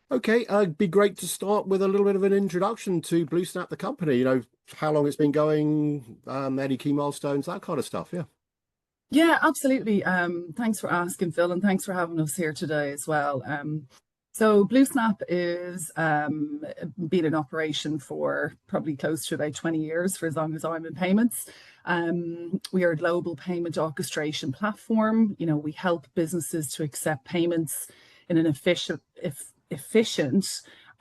Okay, it'd be great to start with a little bit of an introduction to BlueSnap, the company. How long it's been going, any key milestones, that kind of stuff. Yeah. Yeah, absolutely. Thanks for asking, Phil, and thanks for having us here today as well. So BlueSnap is been in operation for probably close to about 20 years, for as long as I'm in payments. We are a global payment orchestration platform. We help businesses to accept payments in an efficient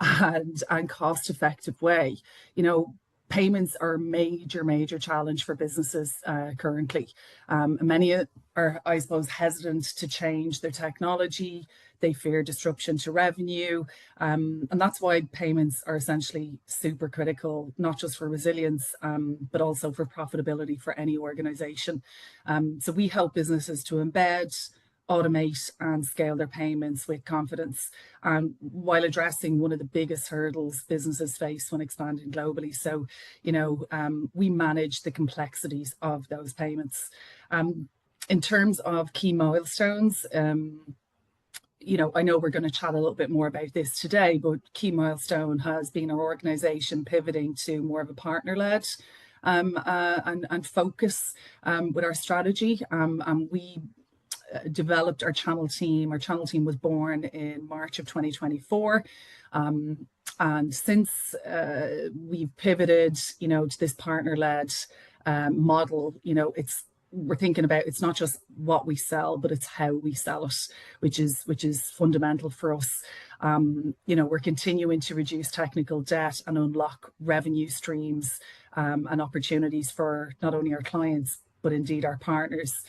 and cost-effective way. Payments are a major challenge for businesses currently. Many are, I suppose, hesitant to change their technology. They fear disruption to revenue. And that's why payments are essentially super critical, not just for resilience, but also for profitability for any organization. So we help businesses to embed, automate and scale their payments with confidence, while addressing one of the biggest hurdles businesses face when expanding globally. So, we manage the complexities of those payments. In terms of key milestones, I know we're going to chat a little bit more about this today, but key milestone has been our organization pivoting to more of a partner-led and focus with our strategy. And we developed our channel team. Our channel team was born in March of 2024. And since we've pivoted, to this partner-led model, we're thinking about, it's not just what we sell, but it's how we sell it, which is fundamental for us. We're continuing to reduce technical debt and unlock revenue streams and opportunities for not only our clients, but indeed our partners.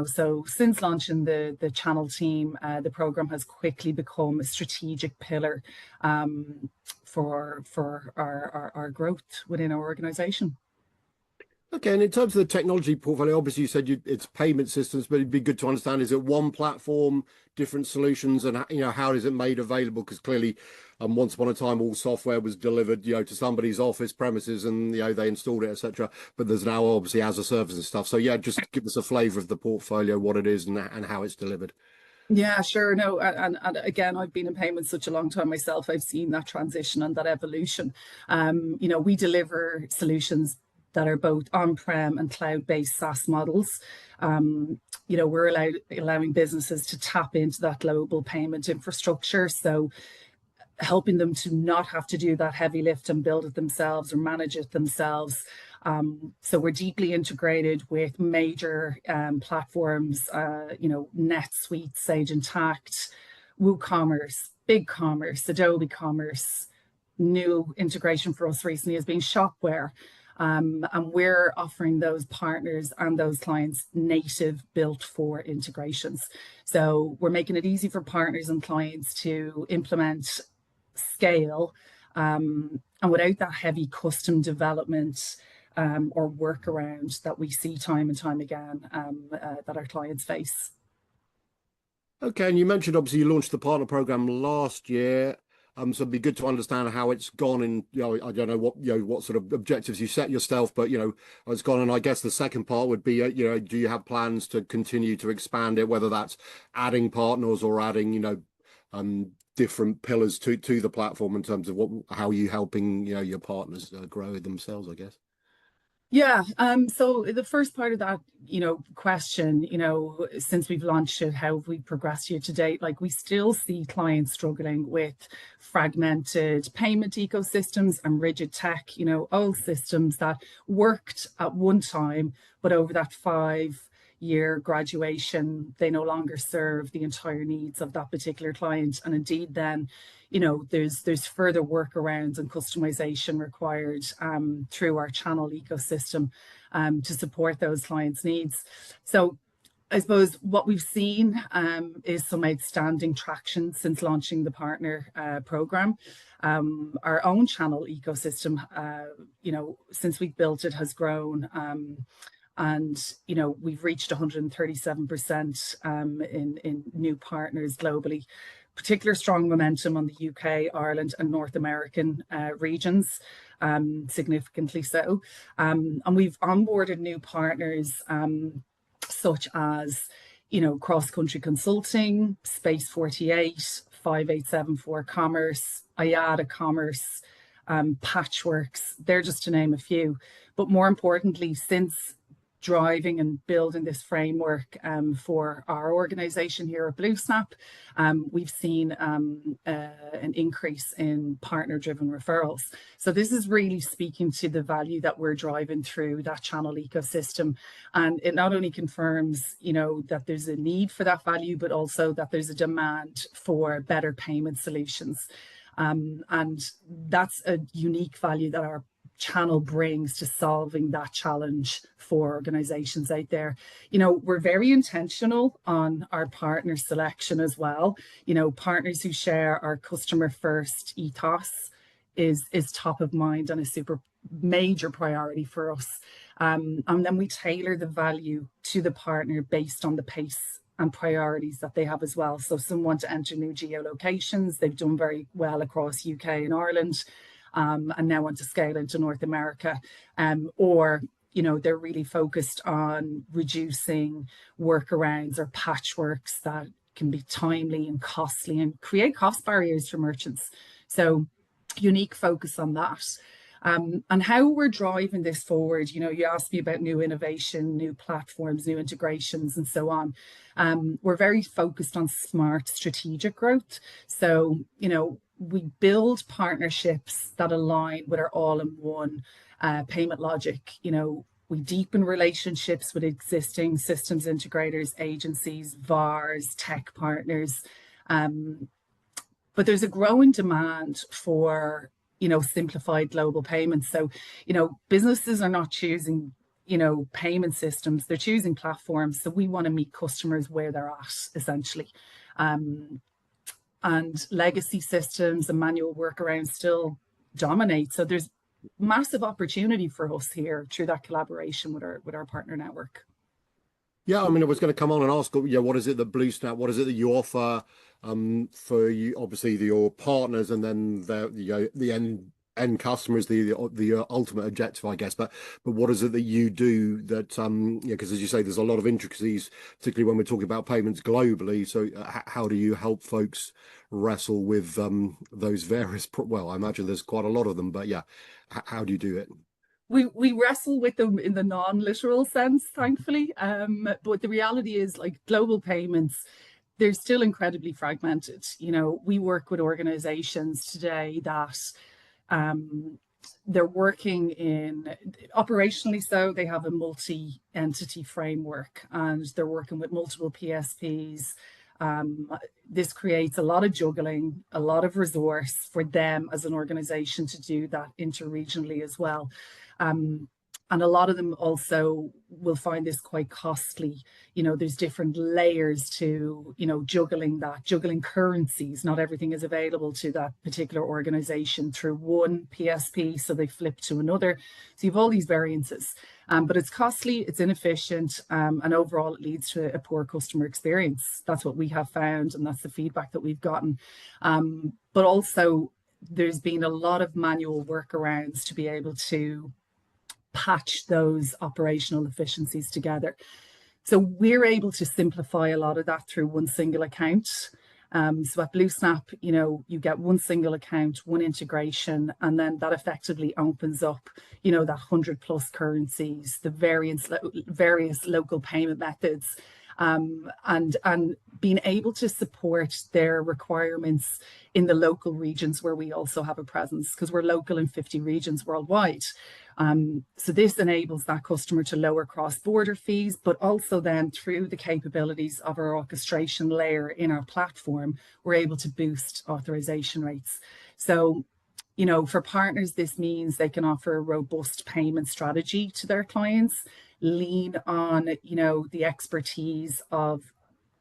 So since launching the channel team, the program has quickly become a strategic pillar for our growth within our organization. Okay, and in terms of the technology portfolio, obviously you said it's payment systems, but it'd be good to understand, is it one platform, different solutions, and how is it made available? Because clearly, once upon a time, all software was delivered, to somebody's office premises, and they installed it, etc. But there's now obviously as a service and stuff. So yeah, just give us a flavour of the portfolio, what it is, and how it's delivered. Yeah, sure. No, and again, I've been in payments such a long time myself. I've seen that transition and that evolution. We deliver solutions that are both on-prem and cloud-based SaaS models. We're allowing businesses to tap into that global payment infrastructure. So helping them to not have to do that heavy lift and build it themselves or manage it themselves. So we're deeply integrated with major platforms, NetSuite, Sage Intacct, WooCommerce, BigCommerce, Adobe Commerce. New integration for us recently has been Shopware. And we're offering those partners and those clients native built for integrations. So we're making it easy for partners and clients to implement, scale, and without that heavy custom development or workaround that we see time and time again that our clients face. Okay, and you mentioned obviously you launched the partner program last year. So it'd be good to understand how it's gone, and I don't know what sort of objectives you set yourself, but how it's gone. And I guess the second part would be do you have plans to continue to expand it, whether that's adding partners or adding different pillars to the platform in terms of how you helping your partners grow themselves, I guess. Yeah. So the first part of that, question, since we've launched it, how have we progressed year to date? Like, we still see clients struggling with fragmented payment ecosystems and rigid tech, old systems that worked at one time, but over that 5-year graduation, they no longer serve the entire needs of that particular client. And indeed, then, there's further workarounds and customization required through our channel ecosystem to support those clients' needs. So I suppose what we've seen is some outstanding traction since launching the partner program. Our own channel ecosystem, since we built it, has grown. And we've reached 137% in new partners globally. particular strong momentum on the UK, Ireland, and North American regions, significantly so. And we've onboarded new partners such as, Cross Country Consulting, Space 48, 5874 Commerce, IATA Commerce, Patchworks. They're just to name a few. But more importantly, since driving and building this framework for our organization here at BlueSnap, we've seen an increase in partner-driven referrals. So this is really speaking to the value that we're driving through that channel ecosystem. And it not only confirms, that there's a need for that value, but also that there's a demand for better payment solutions. And that's a unique value that our channel brings to solving that challenge for organizations out there. We're very intentional on our partner selection as well. Partners who share our customer first ethos is top of mind and a super major priority for us. And then we tailor the value to the partner based on the pace and priorities that they have as well. So some want to enter new geolocations. They've done very well across UK and Ireland. And now want to scale into North America, or they're really focused on reducing workarounds or patchworks that can be timely and costly and create cost barriers for merchants. So unique focus on that. And how we're driving this forward, you asked me about new innovation, new platforms, new integrations, and so on. We're very focused on smart strategic growth. So, we build partnerships that align with our all-in-one payment logic. We deepen relationships with existing systems integrators, agencies, VARs, tech partners. But there's a growing demand for, simplified global payments. So, businesses are not choosing, payment systems, they're choosing platforms. So we want to meet customers where they're at, essentially. And legacy systems and manual workarounds still dominate. So there's massive opportunity for us here through that collaboration with our partner network. Yeah, I was going to come on and ask, what is it that BlueSnap, what is it that you offer for you, obviously your partners, and then the end customer is the ultimate objective, I guess. But what is it that you do that, because as you say, there's a lot of intricacies, particularly when we're talking about payments globally. So how do you help folks wrestle with those various, well, I imagine there's quite a lot of them, but yeah, how do you do it? We wrestle with them in the non-literal sense, thankfully. But the reality is, like, global payments, they're still incredibly fragmented. We work with organizations today that they're working in operationally, so they have a multi-entity framework and they're working with multiple PSPs. This creates a lot of juggling, a lot of resource for them as an organization to do that interregionally as well. And a lot of them also will find this quite costly. There's different layers to, juggling currencies. Not everything is available to that particular organization through one PSP, so they flip to another. So you have all these variances, but it's costly, it's inefficient, and overall it leads to a poor customer experience. That's what we have found, and that's the feedback that we've gotten. But also there's been a lot of manual workarounds to be able to patch those operational efficiencies together. So we're able to simplify a lot of that through one single account. So at BlueSnap, you get one single account, one integration, and then that effectively opens up, that 100+ currencies, the various local payment methods, and being able to support their requirements in the local regions where we also have a presence, because we're local in 50 regions worldwide. So this enables that customer to lower cross-border fees, but also then through the capabilities of our orchestration layer in our platform, we're able to boost authorization rates. So, for partners, this means they can offer a robust payment strategy to their clients, lean on, the expertise of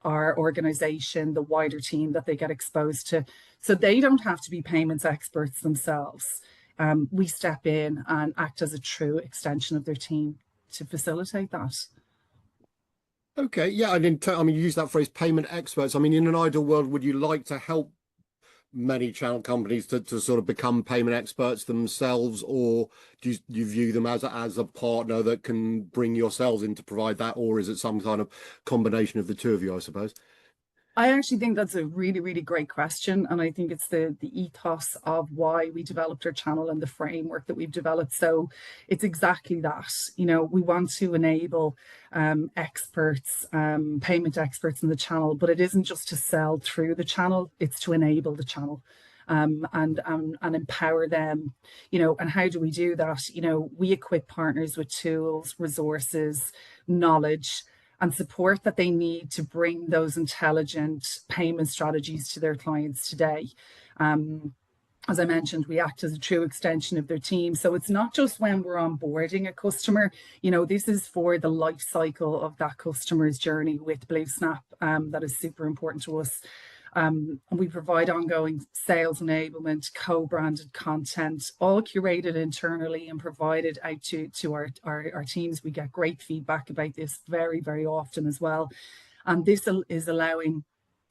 our organization, the wider team that they get exposed to. So they don't have to be payments experts themselves. We step in and act as a true extension of their team to facilitate that. Okay, yeah, and I mean, you use that phrase payment experts. I mean, in an ideal world, would you like to help many channel companies to sort of become payment experts themselves, or do you view them as a partner that can bring yourselves in to provide that, or is it some kind of combination of the two of you, I suppose? I actually think that's a really, really great question. And I think it's the ethos of why we developed our channel and the framework that we've developed. So it's exactly that. You know, we want to enable experts, payment experts in the channel, but it isn't just to sell through the channel, it's to enable the channel. And empower them, you know. And how do we do that? You know, we equip partners with tools, resources, knowledge, and support that they need to bring those intelligent payment strategies to their clients today. As I mentioned, we act as a true extension of their team. So it's not just when we're onboarding a customer, you know, this is for the life cycle of that customer's journey with BlueSnap. That is super important to us. And we provide ongoing sales enablement, co-branded content, all curated internally and provided out to our teams. We get great feedback about this very, very often as well. And this is allowing,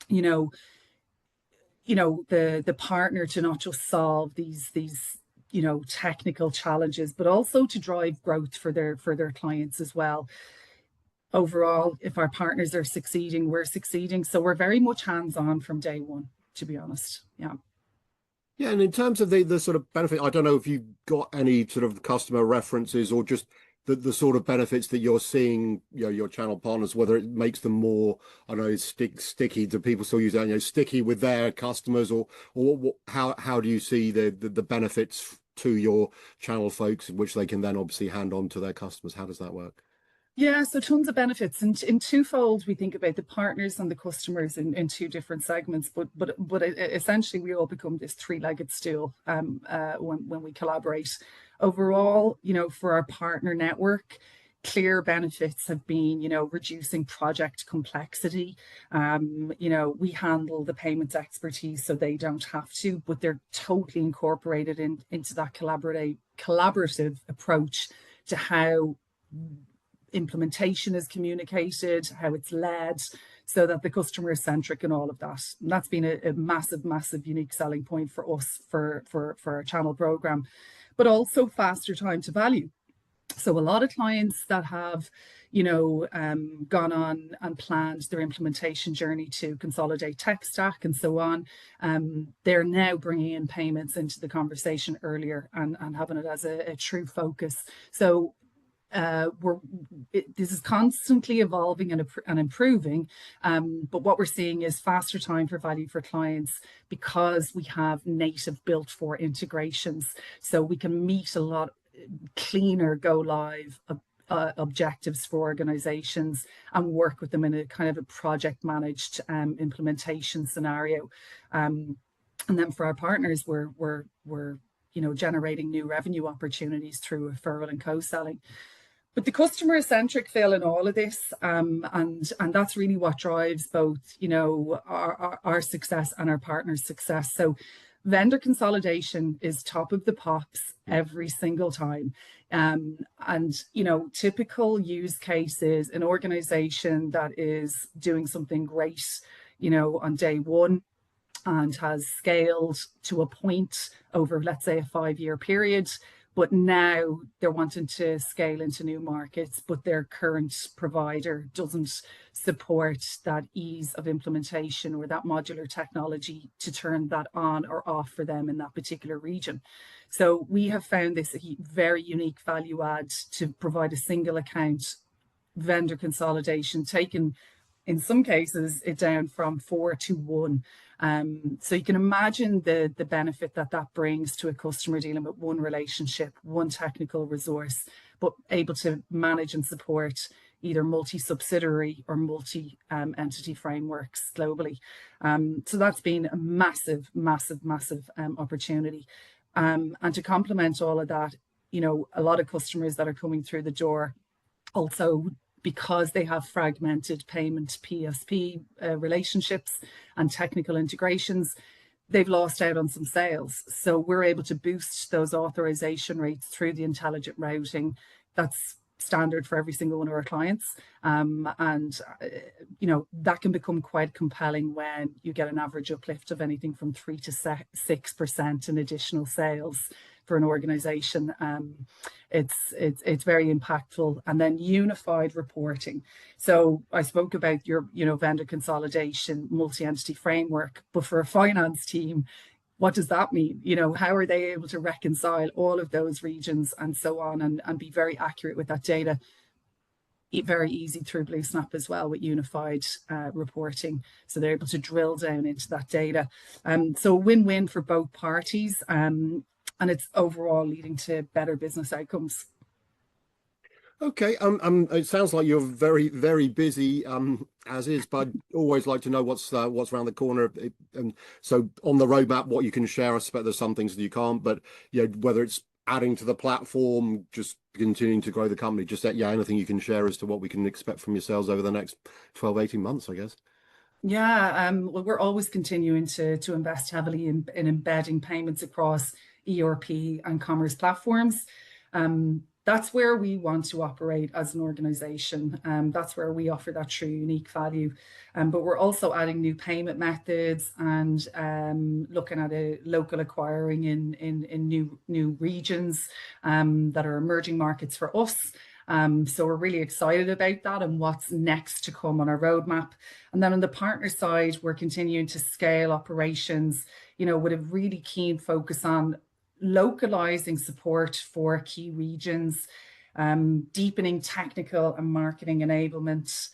you know, the partner to not just solve these you know, technical challenges, but also to drive growth for their clients as well. Overall, if our partners are succeeding, we're succeeding. So we're very much hands-on from day one, to be honest. Yeah. Yeah, and in terms of the sort of benefit, I don't know if you've got any sort of customer references or just the sort of benefits that you're seeing, you know, your channel partners, whether it makes them more, I don't know, sticky. Do people still use that, you know, sticky with their customers, or how do you see the benefits to your channel folks, which they can then obviously hand on to their customers? How does that work? Yeah, so tons of benefits. And in twofold, we think about the partners and the customers in two different segments, but essentially we all become this three-legged stool when we collaborate. Overall, you know, for our partner network, clear benefits have been, you know, reducing project complexity. You know, we handle the payments expertise so they don't have to, but they're totally incorporated into that collaborative approach to how implementation is communicated, how it's led, so that the customer is centric and all of that. And that's been a massive, massive unique selling point for us for our channel program, but also faster time to value. So a lot of clients that have, you know, gone on and planned their implementation journey to consolidate tech stack and so on, they're now bringing in payments into the conversation earlier and having it as a true focus. So this is constantly evolving and improving, but what we're seeing is faster time for value for clients because we have native built for integrations, so we can meet a lot cleaner go live objectives for organizations and work with them in a kind of a project managed implementation scenario. And then for our partners, we're you know, generating new revenue opportunities through referral and co-selling. But the customer centric feel in all of this, and that's really what drives both, you know, our success and our partners' success. So vendor consolidation is top of the pops every single time. And, you know, typical use cases, an organization that is doing something great, you know, on day one and has scaled to a point over, let's say, a 5-year period. But now they're wanting to scale into new markets, but their current provider doesn't support that ease of implementation or that modular technology to turn that on or off for them in that particular region. So we have found this a very unique value add to provide a single account vendor consolidation, taken in some cases it down from 4 to 1. So you can imagine the benefit that brings to a customer dealing with one relationship, one technical resource, but able to manage and support either multi-subsidiary or multi-entity frameworks globally. So that's been a massive, massive, massive opportunity. And to complement all of that, you know, a lot of customers that are coming through the door also, because they have fragmented payment PSP relationships and technical integrations, they've lost out on some sales. So we're able to boost those authorization rates through the intelligent routing. That's standard for every single one of our clients. You know, that can become quite compelling when you get an average uplift of anything from 3 to 6% in additional sales for an organization. It's very impactful. And then unified reporting. So I spoke about your, you know, vendor consolidation, multi-entity framework, but for a finance team, what does that mean? You know, how are they able to reconcile all of those regions and so on, and be very accurate with that data? Very easy through BlueSnap as well with unified reporting. So they're able to drill down into that data. So win-win for both parties. And it's overall leading to better business outcomes. Okay, it sounds like you're very, very busy, as is, but I'd always like to know what's around the corner. And so on the roadmap, what you can share. I suspect there's some things that you can't, but you know, whether it's adding to the platform, just continuing to grow the company, just yeah, anything you can share as to what we can expect from yourselves over the next 12, 18 months, I guess. Yeah, well, we're always continuing to invest heavily in embedding payments across ERP and commerce platforms. That's where we want to operate as an organization. That's where we offer that true unique value. But we're also adding new payment methods and looking at a local acquiring in new regions that are emerging markets for us. So we're really excited about that and what's next to come on our roadmap. And then on the partner side, we're continuing to scale operations, you know, with a really keen focus on localizing support for key regions, deepening technical and marketing enablement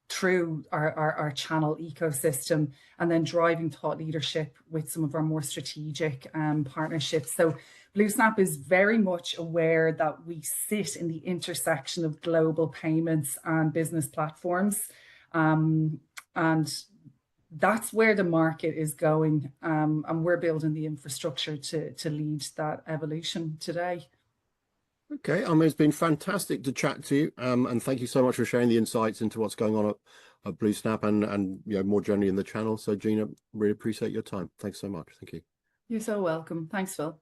through our channel ecosystem, and then driving thought leadership with some of our more strategic partnerships. So BlueSnap is very much aware that we sit in the intersection of global payments and business platforms. And that's where the market is going, and we're building the infrastructure to lead that evolution today. Okay, it's been fantastic to chat to you, and thank you so much for sharing the insights into what's going on at BlueSnap and you know, more generally in the channel. So Gina, really appreciate your time. Thanks so much. Thank you. You're so welcome. Thanks, Phil.